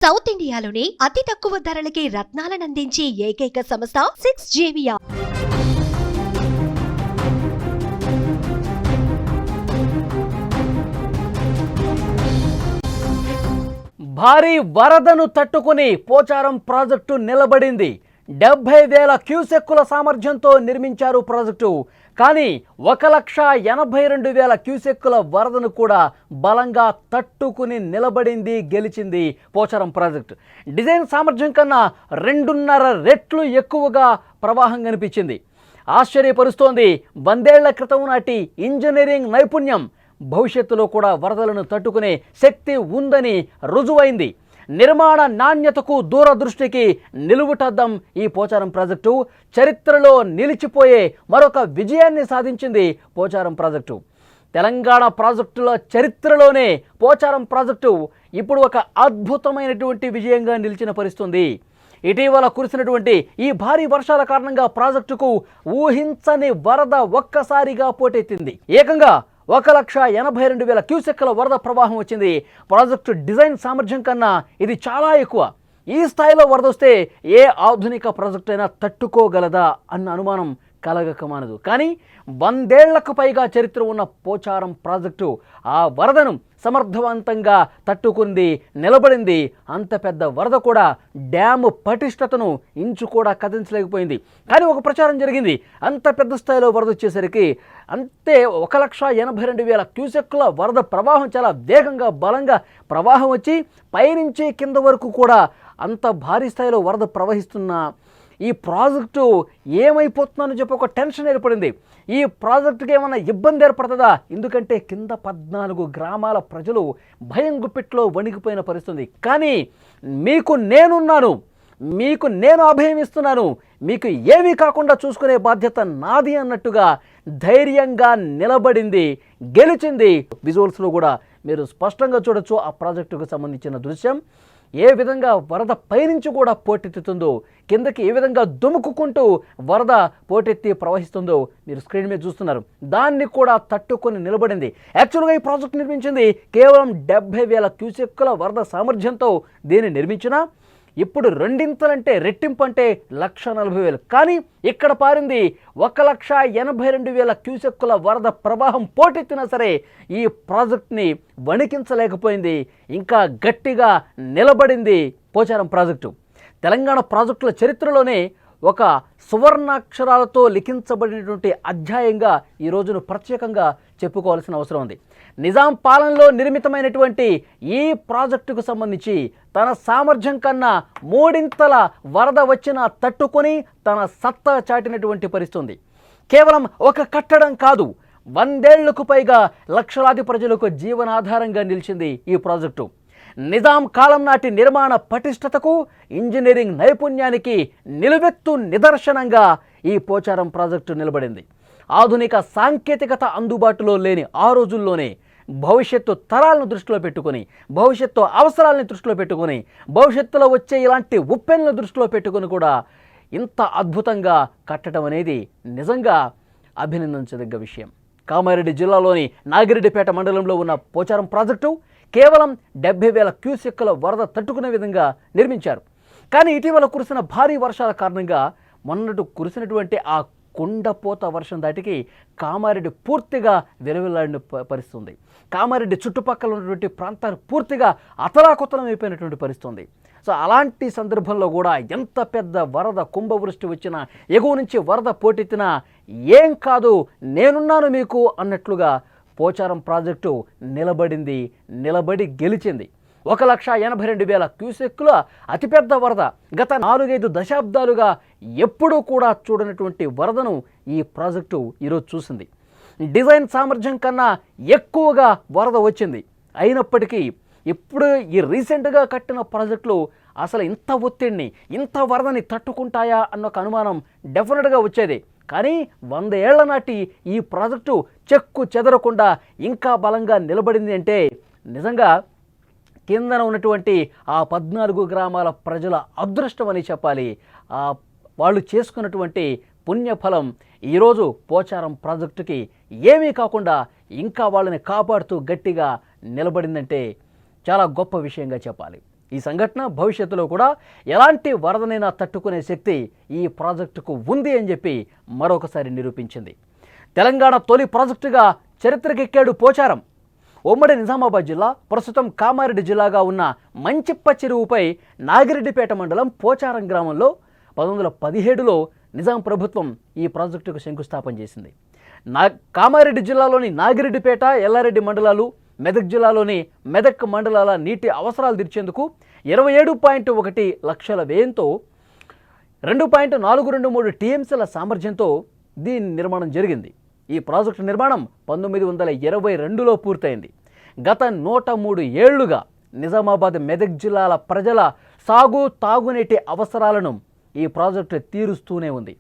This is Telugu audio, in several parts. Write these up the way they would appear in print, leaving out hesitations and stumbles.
సౌత్ ఇండియాలోని అతి తక్కువ ధరలకి రత్నాలనందించే ఏకైక సంస్థ 6JVR. భారీ వరదను తట్టుకుని పోచారం ప్రాజెక్టు నిలబడింది. 70,000 క్యూసెక్కుల సామర్థ్యంతో నిర్మించారు ప్రాజెక్టు. కానీ 1,82,000 క్యూసెక్కుల వరదను కూడా బలంగా తట్టుకుని నిలబడింది, గెలిచింది పోచారం ప్రాజెక్టు. డిజైన్ సామర్థ్యం కన్నా 2.5 రెట్లు ఎక్కువగా ప్రవాహం కనిపించింది. ఆశ్చర్యపరుస్తోంది. 100 ఏళ్ల క్రితం నాటి ఇంజనీరింగ్ నైపుణ్యం భవిష్యత్తులో కూడా వరదలను తట్టుకునే శక్తి ఉందని రుజువైంది. నిర్మాణ నాణ్యతకు దూరదృష్టికి నిలువుటద్దం ఈ పోచారం ప్రాజెక్టు. చరిత్రలో నిలిచిపోయే మరొక విజయాన్ని సాధించింది పోచారం ప్రాజెక్టు. తెలంగాణ ప్రాజెక్టుల చరిత్రలోనే పోచారం ప్రాజెక్టు ఇప్పుడు ఒక అద్భుతమైనటువంటి విజయంగా నిలిచిన పరిస్థితుంది. ఇటీవల కురిసినటువంటి ఈ భారీ వర్షాల కారణంగా ప్రాజెక్టుకు ఊహించని వరద ఒక్కసారిగా పోటెత్తింది. ఏకంగా 1,82,000 క్యూసెక్కుల వరద ప్రవాహం వచ్చింది. ప్రాజెక్టు డిజైన్ సామర్థ్యం కన్నా ఇది చాలా ఎక్కువ. ఈ స్థాయిలో వరద వస్తే ఏ ఆధునిక ప్రాజెక్టు అయినా తట్టుకోగలదా అన్న అనుమానం కలగకమానదు. కానీ 100 ఏళ్లకు పైగా చరిత్ర ఉన్న పోచారం ప్రాజెక్టు ఆ వరదను సమర్థవంతంగా తట్టుకుంది, నిలబడింది. అంత పెద్ద వరద కూడా డ్యాము పటిష్టతను ఇంచు కూడా కదించలేకపోయింది. కానీ ఒక ప్రచారం జరిగింది, అంత పెద్ద స్థాయిలో వరద వచ్చేసరికి అంతే 1,82,000 క్యూసెక్కుల వరద ప్రవాహం చాలా వేగంగా బలంగా ప్రవాహం వచ్చి పైనుంచి కింద వరకు కూడా అంత భారీ స్థాయిలో వరద ప్రవహిస్తున్న ఈ ప్రాజెక్టు ఏమైపోతుందని చెప్పి ఒక టెన్షన్ ఏర్పడింది. ఈ ప్రాజెక్టుకి ఏమైనా ఇబ్బంది ఏర్పడుతుందా? ఎందుకంటే కింద 14 గ్రామాల ప్రజలు భయం గుప్పిట్లో వణికిపోయిన పరిస్థితి. కానీ మీకు నేనున్నాను, మీకు నేను అభయం ఇస్తున్నాను, మీకు ఏమీ కాకుండా చూసుకునే బాధ్యత నాది అన్నట్టుగా ధైర్యంగా నిలబడింది, గెలిచింది. విజువల్స్లో కూడా మీరు స్పష్టంగా చూడొచ్చు ఆ ప్రాజెక్టుకు సంబంధించిన దృశ్యం. ఏ విధంగా వరద పైనుంచి కూడా పోటెత్తుతుందో, కిందకి ఏ విధంగా దుముకుకుంటూ వరద పోటెత్తి ప్రవహిస్తుందో మీరు స్క్రీన్ మీద చూస్తున్నారు. దాన్ని కూడా తట్టుకొని నిలబడింది. యాక్చువల్గా ఈ ప్రాజెక్ట్ నిర్మించింది కేవలం 70,000 క్యూసెక్కుల వరద సామర్థ్యంతో దీన్ని నిర్మించినా ఇప్పుడు రెండింతలంటే రెట్టింపు అంటే 1,40,000. కానీ ఇక్కడ పారింది 1,82,000 క్యూసెక్కుల వరద ప్రవాహం పోటెత్తినా సరే ఈ ప్రాజెక్ట్ని వణికించలేకపోయింది. ఇంకా గట్టిగా నిలబడింది పోచారం ప్రాజెక్టు. తెలంగాణ ప్రాజెక్టుల చరిత్రలోనే ఒక సువర్ణాక్షరాలతో లిఖించబడినటువంటి అధ్యాయంగా ఈ రోజును ప్రత్యేకంగా చెప్పుకోవాల్సిన అవసరం ఉంది. నిజాం పాలనలో నిర్మితమైనటువంటి ఈ ప్రాజెక్టుకు సంబంధించి తన సామర్థ్యం కన్నా 3 వరద వచ్చినా తట్టుకొని తన సత్తా చాటినటువంటి పరిస్థితి. కేవలం ఒక కట్టడం కాదు, 100 ఏళ్లకు పైగా లక్షలాది ప్రజలకు జీవనాధారంగా నిలిచింది ఈ ప్రాజెక్టు. నిజాం కాలం నాటి నిర్మాణ పటిష్టతకు, ఇంజనీరింగ్ నైపుణ్యానికి నిలువెత్తు నిదర్శనంగా ఈ పోచారం ప్రాజెక్టు నిలబడింది. ఆధునిక సాంకేతికత అందుబాటులో లేని ఆ రోజుల్లోనే భవిష్యత్తు తరాలను దృష్టిలో పెట్టుకొని, భవిష్యత్తు అవసరాలను దృష్టిలో పెట్టుకొని, భవిష్యత్తులో వచ్చే ఇలాంటి ఉప్పెన్లను దృష్టిలో పెట్టుకొని కూడా ఇంత అద్భుతంగా కట్టడం అనేది నిజంగా అభినందించదగ్గ విషయం. కామారెడ్డి జిల్లాలోని నాగిరెడ్డిపేట మండలంలో ఉన్న పోచారం ప్రాజెక్టు కేవలం 70,000 క్యూసెక్కుల వరద తట్టుకునే విధంగా నిర్మించారు. కానీ ఇటీవల కురిసిన భారీ వర్షాల కారణంగా మొన్నటి కురిసినటువంటి ఆ కుండపోత వర్షం దాటికి కామారెడ్డి పూర్తిగా విలవిల్లాడిన పరిస్థితుంది. కామారెడ్డి చుట్టుపక్కల ఉన్నటువంటి ప్రాంతాలు పూర్తిగా అతలాకుతలం అయిపోయినటువంటి పరిస్థితుంది. సో అలాంటి సందర్భంలో కూడా ఎంత పెద్ద వరద కుంభవృష్టి వచ్చినా, ఎగువ నుంచి వరద పోటెత్తినా ఏం కాదు, నేనున్నాను మీకు అన్నట్లుగా పోచారం ప్రాజెక్టు నిలబడి గెలిచింది. 1,82,000 క్యూసెక్కుల అతిపెద్ద వరద. గత 4-5 దశాబ్దాలుగా ఎప్పుడూ కూడా చూడనటువంటి వరదను ఈ ప్రాజెక్టు ఈరోజు చూసింది. డిజైన్ సామర్థ్యం కన్నా ఎక్కువగా వరద వచ్చింది. అయినప్పటికీ ఇప్పుడు ఈ రీసెంట్గా కట్టిన ప్రాజెక్టులు అసలు ఇంత ఒత్తిడిని, ఇంత వరదని తట్టుకుంటాయా అన్న ఒక అనుమానం డెఫినెట్గా వచ్చేది. కానీ 100 ఏళ్ల నాటి ఈ ప్రాజెక్టు చెక్కు చెదరకుండా ఇంకా బలంగా నిలబడింది అంటే నిజంగా కిందన ఉన్నటువంటి ఆ 14 గ్రామాల ప్రజల అదృష్టం అని చెప్పాలి. వాళ్ళు చేసుకున్నటువంటి పుణ్యఫలం ఈరోజు పోచారం ప్రాజెక్టుకి ఏమీ కాకుండా ఇంకా వాళ్ళని కాపాడుతూ గట్టిగా నిలబడిందంటే చాలా గొప్ప విషయంగా చెప్పాలి. ఈ సంఘటన భవిష్యత్తులో కూడా ఎలాంటి వరదనైనా తట్టుకునే శక్తి ఈ ప్రాజెక్టుకు ఉంది అని చెప్పి మరొకసారి నిరూపించింది. తెలంగాణ తొలి ప్రాజెక్టుగా చరిత్రకెక్కాడు పోచారం. ఉమ్మడి నిజామాబాద్ జిల్లా, ప్రస్తుతం కామారెడ్డి జిల్లాగా ఉన్న మంచిప్ప చెరువుపై నాగిరెడ్డిపేట మండలం పోచారం గ్రామంలో 1917లో నిజాం ప్రభుత్వం ఈ ప్రాజెక్టుకు శంకుస్థాపన చేసింది. కామారెడ్డి జిల్లాలోని నాగిరెడ్డిపేట, ఎల్లారెడ్డి మండలాలు, మెదక్ జిల్లాలోని మెదక్ మండలాల నీటి అవసరాలు తీర్చేందుకు 27.1 లక్షల వ్యయంతో 2.423 టీఎంసీల సామర్థ్యంతో దీని నిర్మాణం జరిగింది. ఈ ప్రాజెక్టు నిర్మాణం 1922లో పూర్తయింది. గత 103 ఏళ్లుగా నిజామాబాద్, మెదక్ జిల్లాల ప్రజల సాగు, తాగునీటి అవసరాలను ఈ ప్రాజెక్టు తీరుస్తూనే ఉంది.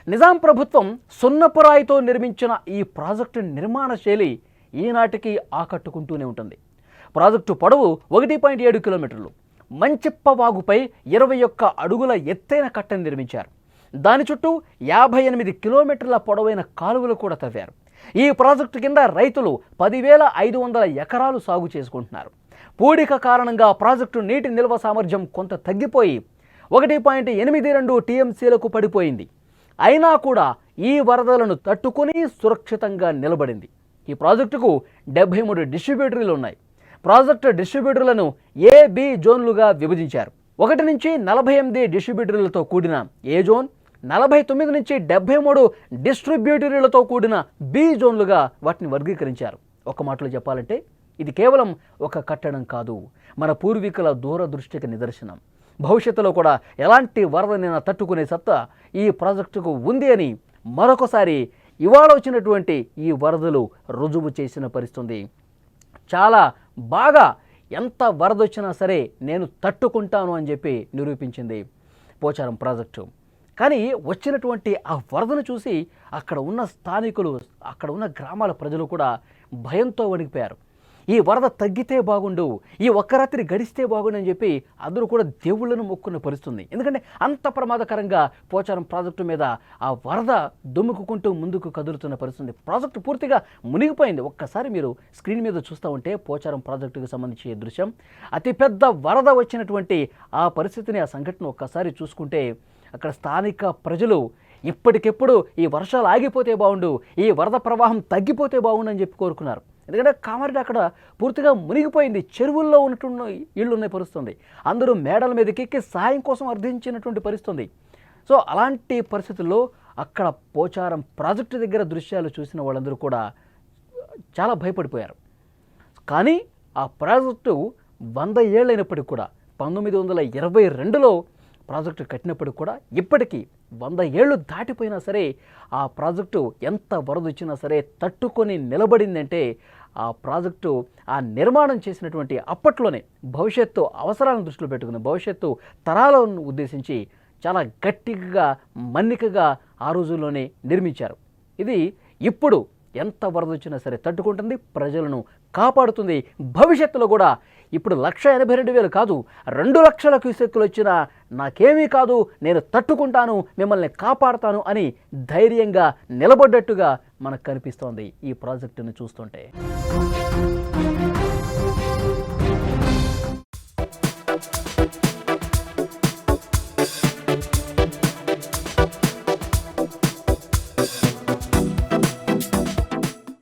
నిజాం ప్రభుత్వం సున్నపురాయితో నిర్మించిన ఈ ప్రాజెక్టు నిర్మాణ శైలి ఈనాటికి ఆకట్టుకుంటూనే ఉంటుంది. ప్రాజెక్టు పొడవు 1.7 కిలోమీటర్లు. మంచిప్ప వాగుపై 21 అడుగుల ఎత్తైన కట్టను నిర్మించారు. దాని చుట్టూ 58 కిలోమీటర్ల పొడవైన కాలువలు కూడా తవ్వారు. ఈ ప్రాజెక్టు కింద రైతులు 10,500 ఎకరాలు సాగు చేసుకుంటున్నారు. పూడిక కారణంగా ప్రాజెక్టు నీటి నిల్వ సామర్థ్యం కొంత తగ్గిపోయి 1.82 టీఎంసీలకు పడిపోయింది. అయినా కూడా ఈ వరదలను తట్టుకుని సురక్షితంగా నిలబడింది. ఈ ప్రాజెక్టుకు 73 డిస్ట్రిబ్యూటర్లు ఉన్నాయి. ప్రాజెక్టు డిస్ట్రిబ్యూటర్లను ఏ, బి జోన్లుగా విభజించారు. 1 నుంచి 48 డిస్ట్రిబ్యూటర్లతో కూడిన ఏ జోన్, 49 నుంచి 73 డిస్ట్రిబ్యూటర్లతో కూడిన బి జోన్లుగా వాటిని వర్గీకరించారు. ఒక మాటలో చెప్పాలంటే ఇది కేవలం ఒక కట్టడం కాదు, మన పూర్వీకుల దూరదృష్టికి నిదర్శనం. భవిష్యత్తులో కూడా ఎలాంటి వరదనైనా తట్టుకునే సత్తా ఈ ప్రాజెక్టుకు ఉంది అని మరొకసారి ఇవాళ వచ్చినటువంటి ఈ వరదలు రుజువు చేసిన పరిస్థితి. చాలా బాగా ఎంత వరద వచ్చినా సరే నేను తట్టుకుంటాను అని చెప్పి నిరూపించింది పోచారం ప్రాజెక్టు. కానీ వచ్చినటువంటి ఆ వరదను చూసి అక్కడ ఉన్న స్థానికులు, అక్కడ ఉన్న గ్రామాల ప్రజలు కూడా భయంతో వణికిపోయారు. ఈ వరద తగ్గితే బాగుండు, ఈ ఒక్క రాత్రి గడిస్తే బాగుండు అని చెప్పి అందరూ కూడా దేవుళ్లను మొక్కున్న పరిస్థితుంది. ఎందుకంటే అంత ప్రమాదకరంగా పోచారం ప్రాజెక్టు మీద ఆ వరద దుమ్ముకుంటూ ముందుకు కదులుతున్న పరిస్థితుంది. ప్రాజెక్టు పూర్తిగా మునిగిపోయింది. ఒక్కసారి మీరు స్క్రీన్ మీద చూస్తూ ఉంటే పోచారం ప్రాజెక్టుకు సంబంధించి దృశ్యం, అతిపెద్ద వరద వచ్చినటువంటి ఆ పరిస్థితిని, ఆ సంఘటన ఒక్కసారి చూసుకుంటే అక్కడ స్థానిక ప్రజలు ఇప్పటికెప్పుడు ఈ వర్షాలు ఆగిపోతే బాగుండు, ఈ వరద ప్రవాహం తగ్గిపోతే బాగుండు అని చెప్పి కోరుకున్నారు. ఎందుకంటే కామారెడ్డి అక్కడ పూర్తిగా మునిగిపోయింది. చెరువుల్లో ఉన్నటువంటి ఇళ్ళు ఉన్న పరిస్థితుంది. అందరూ మేడల మీదకి ఎక్కి సాయం కోసం అర్థించినటువంటి పరిస్థితుంది. సో అలాంటి పరిస్థితుల్లో అక్కడ పోచారం ప్రాజెక్టు దగ్గర దృశ్యాలు చూసిన వాళ్ళందరూ కూడా చాలా భయపడిపోయారు. కానీ ఆ ప్రాజెక్టు 100 ఏళ్ళైనప్పటికీ కూడా 1922లో ప్రాజెక్టు కట్టినప్పటికి కూడా ఇప్పటికీ 100 ఏళ్ళు దాటిపోయినా సరే ఆ ప్రాజెక్టు ఎంత వరద వచ్చినా సరే తట్టుకొని నిలబడిందంటే ఆ ప్రాజెక్టు ఆ నిర్మాణం చేసినటువంటి అప్పట్లోనే భవిష్యత్తు అవసరాలను దృష్టిలో పెట్టుకుని, భవిష్యత్తు తరాలను ఉద్దేశించి చాలా గట్టిగా, మన్నికగా ఆ రోజుల్లోనే నిర్మించారు. ఇది ఇప్పుడు ఎంత వరద వచ్చినా సరే తట్టుకుంటుంది, ప్రజలను కాపాడుతుంది. భవిష్యత్తులో కూడా ఇప్పుడు 1,82,000 కాదు, 2 లక్షల క్యూసెక్కులు వచ్చినా నాకేమీ కాదు, నేను తట్టుకుంటాను, మిమ్మల్ని కాపాడుతాను అని ధైర్యంగా నిలబడ్డట్టుగా మనకు కనిపిస్తోంది ఈ ప్రాజెక్టును చూస్తుంటే.